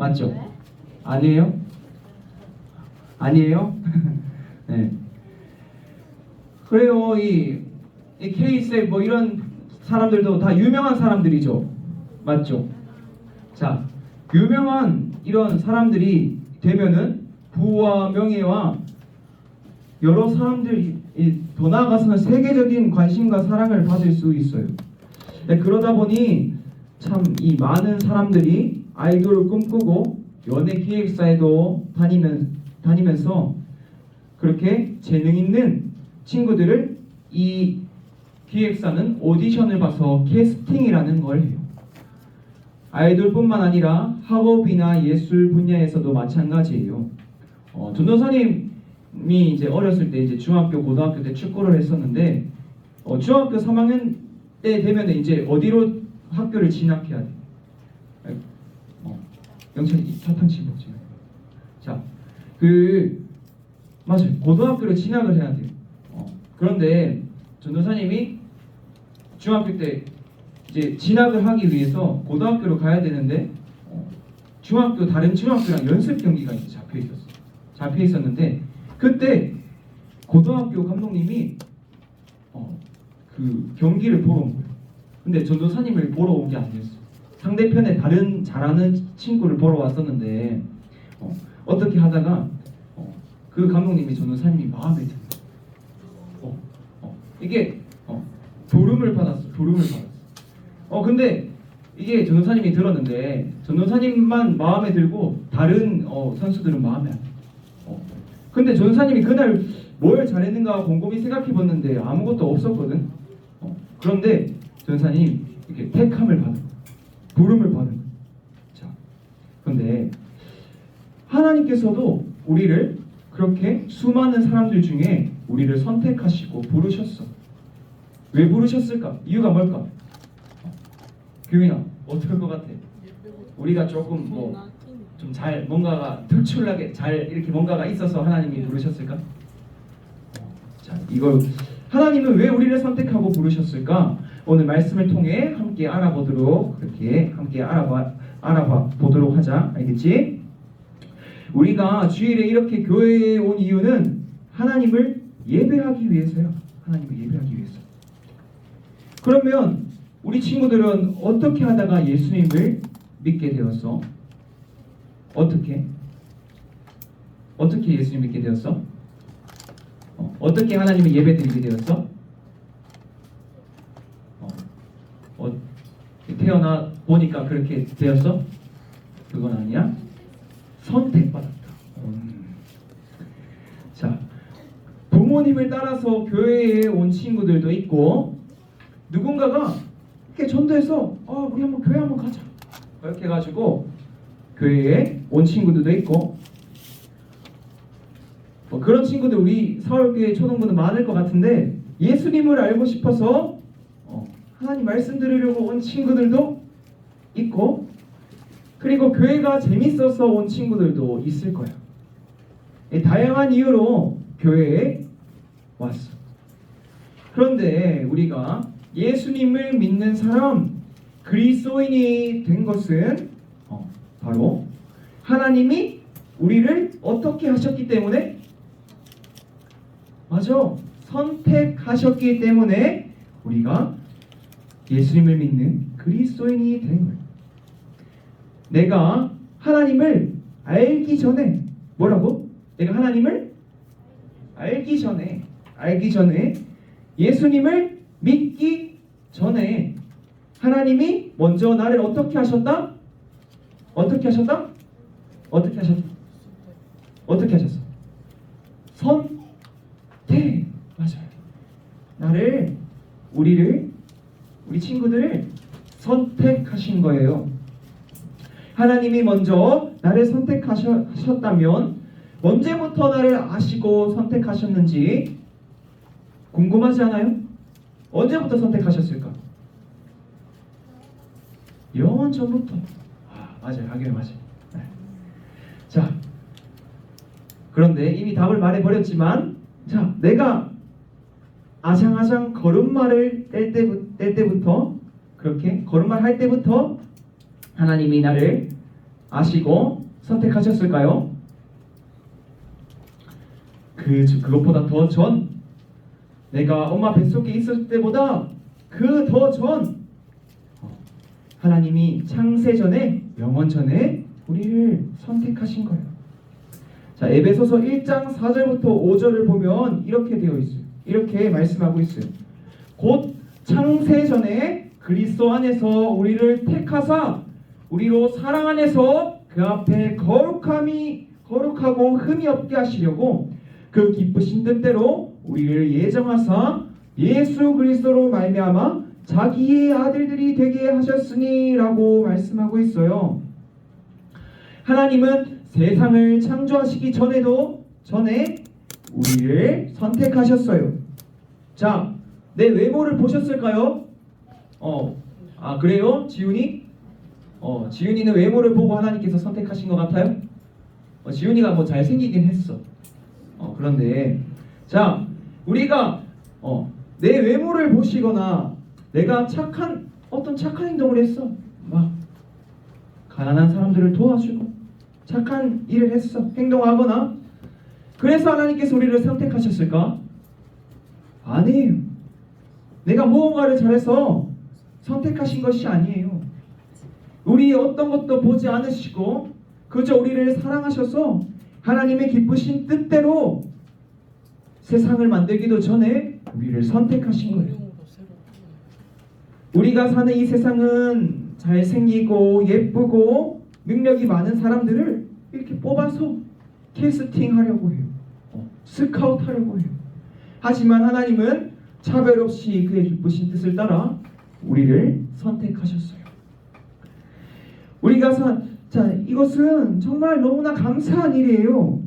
맞죠? 아니에요? 아니에요? 네. 그래요. 이 K-셀 뭐 이런 사람들도 다 유명한 사람들이죠. 맞죠? 자, 유명한 이런 사람들이 되면은 부와 명예와 여러 사람들이 더 나아가서는 세계적인 관심과 사랑을 받을 수 있어요. 네, 그러다 보니 참 이 많은 사람들이 아이돌을 꿈꾸고 연예 기획사에도 다니면서 그렇게 재능 있는 친구들을 이 기획사는 오디션을 봐서 캐스팅이라는 걸 해요. 아이돌뿐만 아니라 학업이나 예술 분야에서도 마찬가지예요. 전도사님이 이제 어렸을 때 이제 중학교, 고등학교 때 축구를 했었는데 중학교 3학년 때 되면 이제 어디로 학교를 진학해야 돼? 영찬이 사탕 집어지. 자, 맞아요. 고등학교를 진학을 해야 돼요. 그런데 전도사님이 중학교 때 이제 진학을 하기 위해서 고등학교로 가야 되는데 다른 중학교랑 연습 경기가 이제 잡혀 있었는데 그때 고등학교 감독님이 그 경기를 보러 온 거예요. 근데 전도사님을 보러 온 게 아니었어요. 상대편에 다른 잘하는 친구를 보러 왔었는데 어떻게 하다가 그 감독님이 전도사님이 마음에 든 거예요. 이게 도움을 받았어. 근데 이게 전도사님이 들었는데 전도사님만 마음에 들고 다른 선수들은 마음에 안 들어. 근데 전도사님이 그날 뭘 잘했는가 곰곰이 생각해봤는데 아무것도 없었거든. 그런데 전도사님 이렇게 택함을 받은 거야. 부름을 받은 거야. 자, 그런데 하나님께서도 우리를 그렇게 수많은 사람들 중에 우리를 선택하시고 부르셨어. 왜 부르셨을까? 이유가 뭘까? 규민아, 어떨 것 같아? 우리가 조금 좀 잘 뭔가가 특출나게 잘 이렇게 뭔가가 있어서 하나님이 부르셨을까? 자, 이걸 하나님은 왜 우리를 선택하고 부르셨을까? 오늘 말씀을 통해 함께 알아보도록 그렇게 함께 알아봐 보도록 하자. 알겠지? 우리가 주일에 이렇게 교회에 온 이유는 하나님을 예배하기 위해서요. 하나님을 예배하기 위해서. 그러면 우리 친구들은 어떻게 하다가 예수님을 믿게 되었어? 어떻게 예수님 믿게 되었어? 어떻게 하나님을 예배드리게 되었어? 태어나 보니까 그렇게 되었어? 그건 아니야. 선택받았다. 자, 부모님을 따라서 교회에 온 친구들도 있고 누군가가 이렇게 전도해서 우리 한번 교회 한번 가자 이렇게 해가지고 교회에 온 친구들도 있고 그런 친구들 우리 서울교회 초등부는 많을 것 같은데 예수님을 알고 싶어서 하나님 말씀 들으려고 온 친구들도 있고 그리고 교회가 재밌어서 온 친구들도 있을 거야. 다양한 이유로 교회에 왔어. 그런데 우리가 예수님을 믿는 사람, 그리스도인이 된 것은 바로 하나님이 우리를 어떻게 하셨기 때문에? 맞아. 선택하셨기 때문에 우리가 예수님을 믿는 그리스도인이 된 거예요. 내가 하나님을 알기 전에 뭐라고? 내가 하나님을 알기 전에 예수님을 믿기 전에 하나님이 먼저 나를 어떻게 하셨다? 어떻게 하셨어? 선택. 맞아요. 우리 친구들을 선택하신 거예요. 하나님이 먼저 나를 선택하셨다면 언제부터 나를 아시고 선택하셨는지 궁금하지 않아요? 언제부터 선택하셨을까? 영원 전부터. 맞아요. 하긴 맞아요. 네. 자, 그런데 이미 답을 말해버렸지만 자, 내가 아장아장 걸음마를 뗄 때부터 그렇게 걸음마를 할 때부터 하나님이 나를 아시고 선택하셨을까요? 그것보다 더 전, 내가 엄마 뱃속에 있을 때보다 그 더 전, 하나님이 창세 전에, 영원 전에 우리를 선택하신 거예요. 자, 에베소서 1장 4절부터 5절을 보면 이렇게 되어 있어요. 이렇게 말씀하고 있어요. 곧 창세 전에 그리스도 안에서 우리를 택하사 우리로 사랑 안에서 그 앞에 거룩하고 흠이 없게 하시려고 그 기쁘신 뜻대로 우리를 예정하사 예수 그리스도로 말미암아 자기의 아들들이 되게 하셨으니 라고 말씀하고 있어요. 하나님은 세상을 창조하시기 전에 우리를 선택하셨어요. 자, 내 외모를 보셨을까요? 그래요? 지훈이? 지훈이는 외모를 보고 하나님께서 선택하신 것 같아요? 지훈이가 뭐 잘생기긴 했어. 그런데 자, 우리가 내 외모를 보시거나 내가 어떤 착한 행동을 했어. 막 가난한 사람들을 도와주고 착한 일을 했어. 행동하거나. 그래서 하나님께서 우리를 선택하셨을까? 아니에요. 내가 무언가를 잘해서 선택하신 것이 아니에요. 우리 어떤 것도 보지 않으시고 그저 우리를 사랑하셔서 하나님의 기쁘신 뜻대로 세상을 만들기도 전에 우리를 선택하신 거예요. 우리가 사는 이 세상은 잘생기고 예쁘고 능력이 많은 사람들을 이렇게 뽑아서 캐스팅하려고 해요. 스카우트하려고 해요. 하지만 하나님은 차별 없이 그의 기쁘신 뜻을 따라 우리를 선택하셨어요. 이것은 정말 너무나 감사한 일이에요.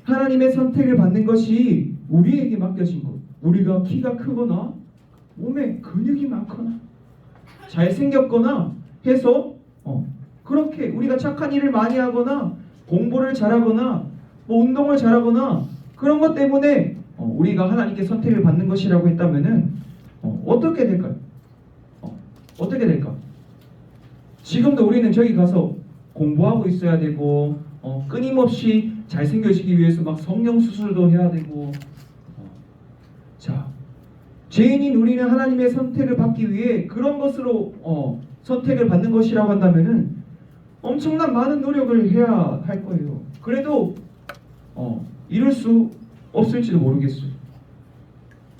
하나님의 선택을 받는 것이 우리에게 맡겨진 것. 우리가 키가 크거나 몸에 근육이 많거나 잘생겼거나 해서 그렇게 우리가 착한 일을 많이 하거나 공부를 잘하거나 운동을 잘하거나 그런 것 때문에 우리가 하나님께 선택을 받는 것이라고 했다면은 어떻게 될까요? 어떻게 될까? 지금도 우리는 저기 가서 공부하고 있어야 되고 끊임없이 잘생겨지기 위해서 막 성형 수술도 해야 되고 자, 죄인인 우리는 하나님의 선택을 받기 위해 그런 것으로 선택을 받는 것이라고 한다면은 엄청난 많은 노력을 해야 할 거예요. 그래도 이룰 수 없을지도 모르겠어요.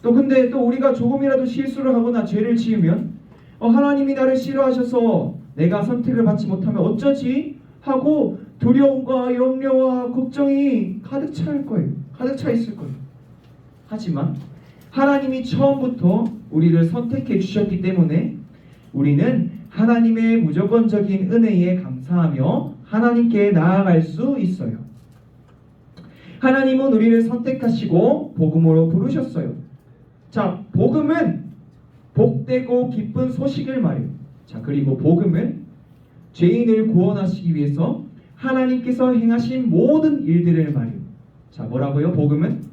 근데 우리가 조금이라도 실수를 하거나 죄를 지으면 하나님이 나를 싫어하셔서 내가 선택을 받지 못하면 어쩌지? 하고 두려움과 염려와 걱정이 가득 차 있을 거예요. 하지만 하나님이 처음부터 우리를 선택해 주셨기 때문에 우리는 하나님의 무조건적인 은혜에 감사하며 하나님께 나아갈 수 있어요. 하나님은 우리를 선택하시고 복음으로 부르셨어요. 자, 복음은 복되고 기쁜 소식을 말해요. 자, 그리고 복음은 죄인을 구원하시기 위해서 하나님께서 행하신 모든 일들을 말해요. 자, 뭐라고요? 복음은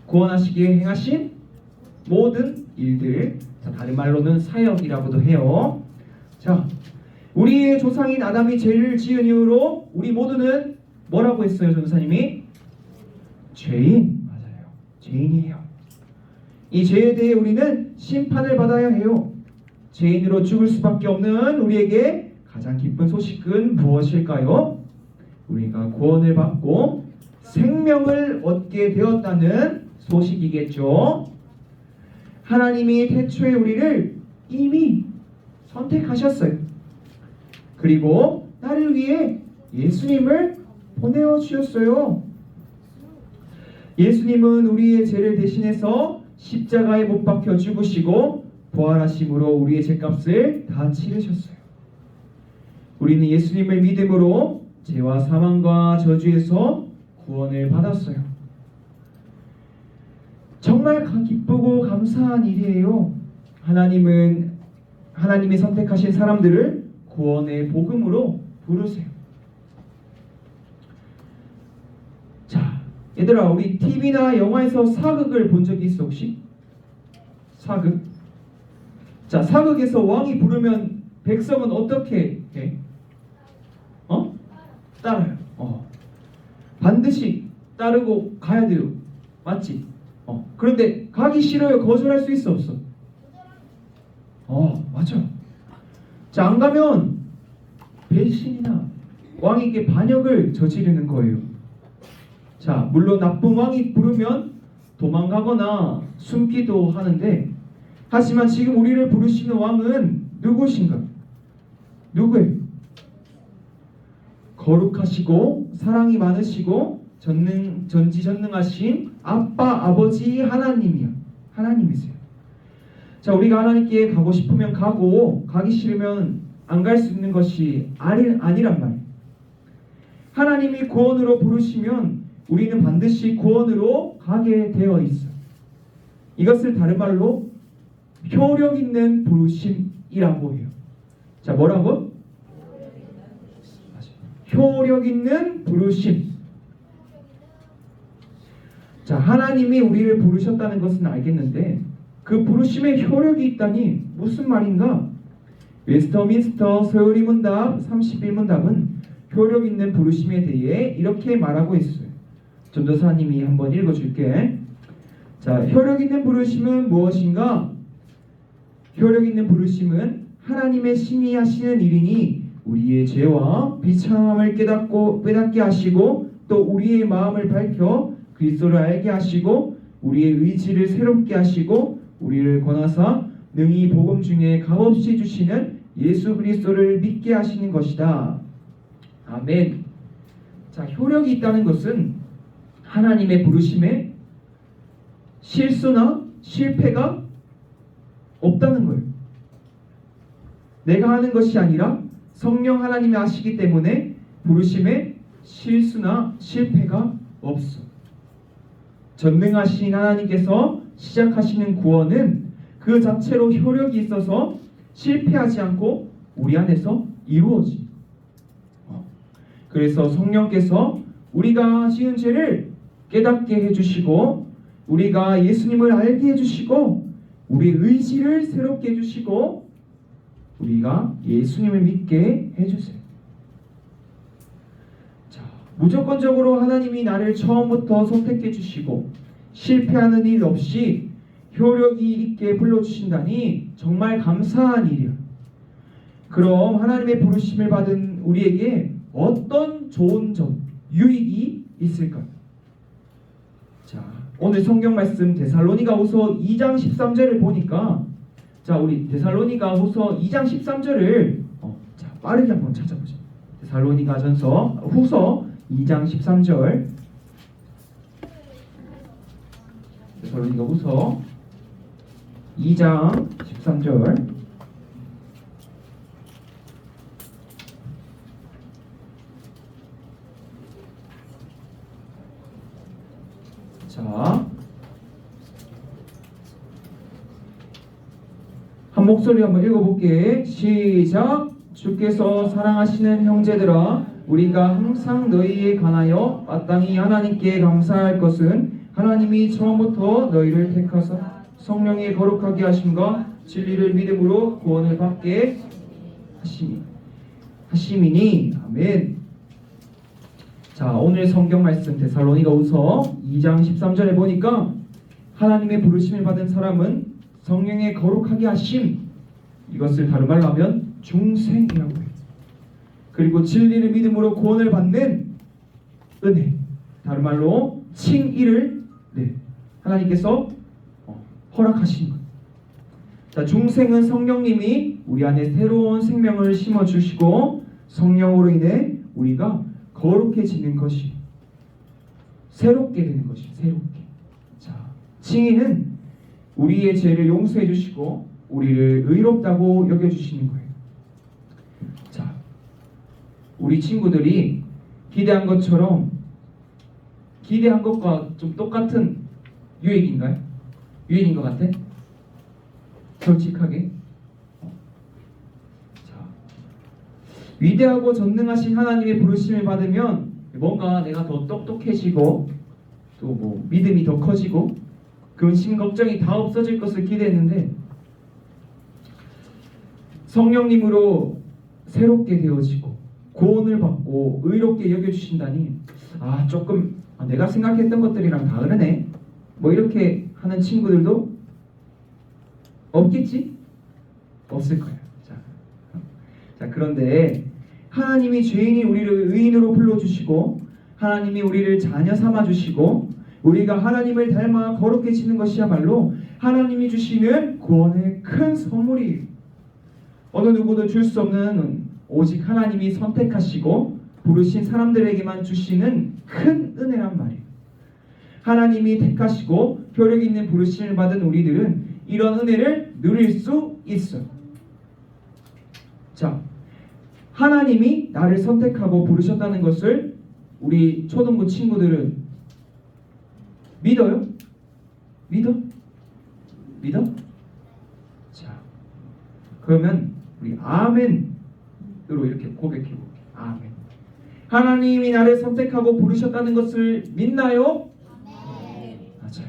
구원하시기에 행하신 모든 일들. 자, 다른 말로는 사역이라고도 해요. 자, 우리의 조상인 아담이 죄를 지은 이후로 우리 모두는 뭐라고 했어요, 전도사님이? 죄인. 맞아요. 죄인이에요. 이 죄에 대해 우리는 심판을 받아야 해요. 죄인으로 죽을 수밖에 없는 우리에게 가장 기쁜 소식은 무엇일까요? 우리가 구원을 받고 생명을 얻게 되었다는 소식이겠죠. 하나님이 태초에 우리를 이미 선택하셨어요. 그리고 나를 위해 예수님을 보내어 주셨어요. 예수님은 우리의 죄를 대신해서 십자가에 못 박혀 죽으시고 부활하심으로 우리의 죄값을 다 치르셨어요. 우리는 예수님을 믿음으로 죄와 사망과 저주에서 구원을 받았어요. 정말 기쁘고 감사한 일이에요. 하나님이 선택하신 사람들을 구원의 복음으로 부르세요. 자, 얘들아, 우리 TV나 영화에서 사극을 본 적이 있어 혹시? 사극? 자, 사극에서 왕이 부르면 백성은 어떻게 해? 따라요. 반드시 따르고 가야 돼요. 맞지? 그런데 가기 싫어요. 거절할 수 있어 없어? 맞아. 자, 안 가면 배신이나 왕에게 반역을 저지르는 거예요. 자, 물론 나쁜 왕이 부르면 도망가거나 숨기도 하는데, 하지만 지금 우리를 부르시는 왕은 누구신가? 누구예요? 거룩하시고 사랑이 많으시고 전지전능하신 아빠 아버지 하나님이세요. 자, 우리가 하나님께 가고 싶으면 가고 가기 싫으면 안 갈 수 있는 것이 아니란 말이에요. 하나님이 구원으로 부르시면 우리는 반드시 구원으로 가게 되어 있어요. 이것을 다른 말로 효력 있는 부르심이라고 해요. 자, 뭐라고? 효력 있는 부르심. 자, 하나님이 우리를 부르셨다는 것은 알겠는데 그 부르심에 효력이 있다니 무슨 말인가? 웨스터민스터 소요리 문답 31문답은 효력 있는 부르심에 대해 이렇게 말하고 있어요. 전도사님이 한번 읽어줄게. 자, 효력 있는 부르심은 무엇인가? 효력 있는 부르심은 하나님의 신이 하시는 일이니 우리의 죄와 비참함을 깨닫게 하시고 또 우리의 마음을 밝혀 그리스도를 알게 하시고 우리의 의지를 새롭게 하시고 우리를 권하사 능히 복음 중에 값없이 주시는 예수 그리스도를 믿게 하시는 것이다. 아멘. 자, 효력이 있다는 것은 하나님의 부르심에 실수나 실패가 없다는 거예요. 내가 하는 것이 아니라 성령 하나님이 하시기 때문에 부르심에 실수나 실패가 없어. 전능하신 하나님께서 시작하시는 구원은 그 자체로 효력이 있어서 실패하지 않고 우리 안에서 이루어지. 그래서 성령께서 우리가 지은 죄를 깨닫게 해주시고 우리가 예수님을 알게 해주시고 우리의 의지를 새롭게 해주시고 우리가 예수님을 믿게 해주세요. 자, 무조건적으로 하나님이 나를 처음부터 선택해 주시고 실패하는 일 없이 효력이 있게 불러주신다니 정말 감사한 일이야. 그럼 하나님의 부르심을 받은 우리에게 어떤 좋은 점, 유익이 있을까요? 자, 오늘 성경 말씀 데살로니가후서 2장 13절을 보니까 자, 우리 데살로니가후서 2장 13절을 자, 빠르게 한번 찾아보죠. 데살로니가전서 후서 2장 13절. 데살로니가후서 2장 13절. 자, 한 목소리 한번 읽어볼게. 시작. 주께서 사랑하시는 형제들아, 우리가 항상 너희에 관하여 마땅히 하나님께 감사할 것은 하나님이 처음부터 너희를 택하사 성령의 거룩하게 하심과 진리를 믿음으로 구원을 받게 하심이니. 아멘. 자, 오늘 성경 말씀 데살로니가후서 2장 13절에 보니까 하나님의 부르심을 받은 사람은 성령의 거룩하게 하심, 이것을 다른 말로 하면 중생이라고 해요. 그리고 진리를 믿음으로 구원을 받는 은혜, 다른 말로 칭의를 하나님께서 허락하신 것. 자, 중생은 성령님이 우리 안에 새로운 생명을 심어주시고 성령으로 인해 우리가 거룩해지는 것이, 새롭게 되는 것이, 새롭게. 자, 칭의는 우리의 죄를 용서해 주시고 우리를 의롭다고 여겨주시는 거예요. 자, 우리 친구들이 기대한 것처럼 기대한 것과 좀 똑같은 유익인가요? 유익인 것 같아? 솔직하게. 위대하고 전능하신 하나님의 부르심을 받으면 뭔가 내가 더 똑똑해지고 또 뭐 믿음이 더 커지고 근심 걱정이 다 없어질 것을 기대했는데 성령님으로 새롭게 되어지고 구원을 받고 의롭게 여겨주신다니 조금 내가 생각했던 것들이랑 다르네 뭐 이렇게 하는 친구들도 없겠지? 없을 거예요. 자, 그런데 하나님이 죄인이 우리를 의인으로 불러주시고 하나님이 우리를 자녀 삼아주시고 우리가 하나님을 닮아 거룩해지는 것이야말로 하나님이 주시는 구원의 큰 선물이에요. 어느 누구도 줄 수 없는 오직 하나님이 선택하시고 부르신 사람들에게만 주시는 큰 은혜란 말이에요. 하나님이 택하시고 효력 있는 부르심을 받은 우리들은 이런 은혜를 누릴 수 있어요. 자, 하나님이 나를 선택하고 부르셨다는 것을 우리 초등부 친구들은 믿어요? 믿어? 자, 그러면 우리 아멘으로 이렇게 고백해 볼게요. 아멘. 하나님이 나를 선택하고 부르셨다는 것을 믿나요? 맞아요.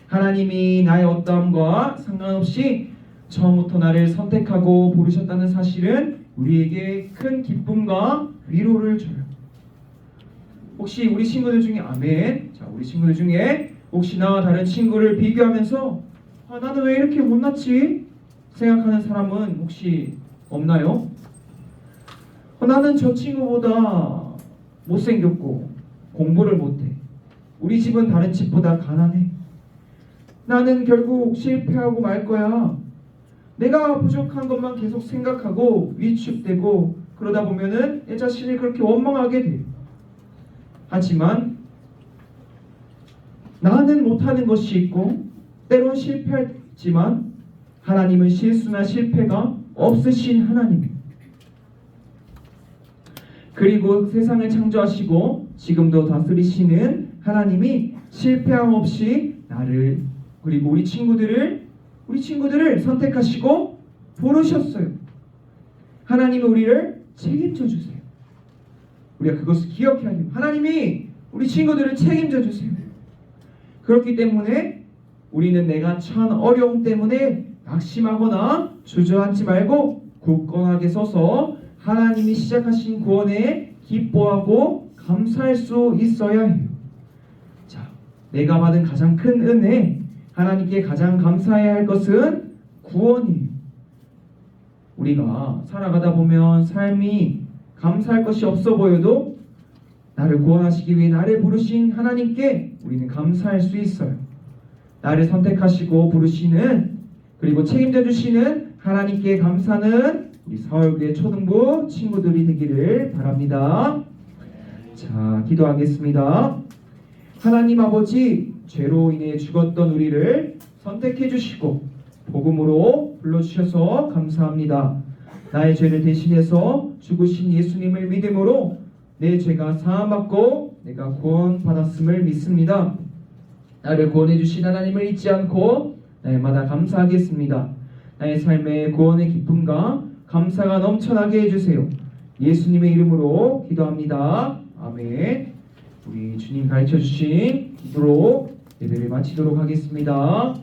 하나님이 나의 어떠함과 상관없이 처음부터 나를 선택하고 부르셨다는 사실은 우리에게 큰 기쁨과 위로를 줘요. 혹시 우리 친구들 중에 아멘. 자, 우리 친구들 중에 혹시 나와 다른 친구를 비교하면서 나는 왜 이렇게 못났지? 생각하는 사람은 혹시 없나요? 나는 저 친구보다 못생겼고 공부를 못해. 우리 집은 다른 집보다 가난해. 나는 결국 실패하고 말 거야. 내가 부족한 것만 계속 생각하고 위축되고 그러다 보면은 내 자신을 그렇게 원망하게 돼. 하지만 나는 못하는 것이 있고 때론 실패했지만 하나님은 실수나 실패가 없으신 하나님이에요. 그리고 세상을 창조하시고 지금도 다스리시는 하나님이 실패함 없이 나를 그리고 우리 친구들을 선택하시고 부르셨어요. 하나님은 우리를 책임져 주세요. 우리가 그것을 기억해야 돼요. 하나님이 우리 친구들을 책임져 주세요. 그렇기 때문에 우리는 내가 처한 어려움 때문에 낙심하거나 주저앉지 말고 굳건하게 서서 하나님이 시작하신 구원에 기뻐하고 감사할 수 있어야 해요. 자, 내가 받은 가장 큰 은혜, 하나님께 가장 감사해야 할 것은 구원이에요. 우리가 살아가다 보면 삶이 감사할 것이 없어 보여도 나를 구원하시기 위해 나를 부르신 하나님께 우리는 감사할 수 있어요. 나를 선택하시고 부르시는 그리고 책임져 주시는 하나님께 감사는 우리 서울교회 초등부 친구들이 되기를 바랍니다. 자, 기도하겠습니다. 하나님 아버지, 죄로 인해 죽었던 우리를 선택해 주시고 복음으로 불러주셔서 감사합니다. 나의 죄를 대신해서 죽으신 예수님을 믿음으로 내 죄가 사함받고 내가 구원받았음을 믿습니다. 나를 구원해 주신 하나님을 잊지 않고 날마다 감사하겠습니다. 나의 삶에 구원의 기쁨과 감사가 넘쳐나게 해주세요. 예수님의 이름으로 기도합니다. 아멘. 우리 주님 가르쳐 주신 기도로 예배를 마치도록 하겠습니다.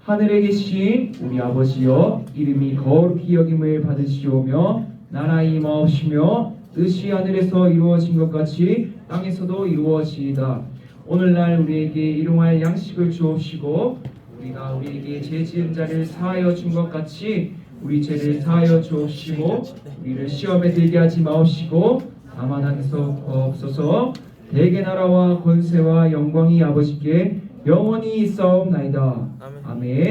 하늘에 계신 우리 아버지여, 이름이 거룩히 여김을 받으시오며 나라 임하옵시며 뜻이 하늘에서 이루어진 것 같이 땅에서도 이루어지이다. 오늘날 우리에게 일용할 양식을 주옵시고 우리가 우리에게 죄 지은 자를 사하여 준 것 같이 우리 죄를 사하여 주옵시고 우리를 시험에 들게 하지 마옵시고 다만 하나님께서 없어서 대개 나라와 권세와 영광이 아버지께 영원히 있사옵나이다. 아멘.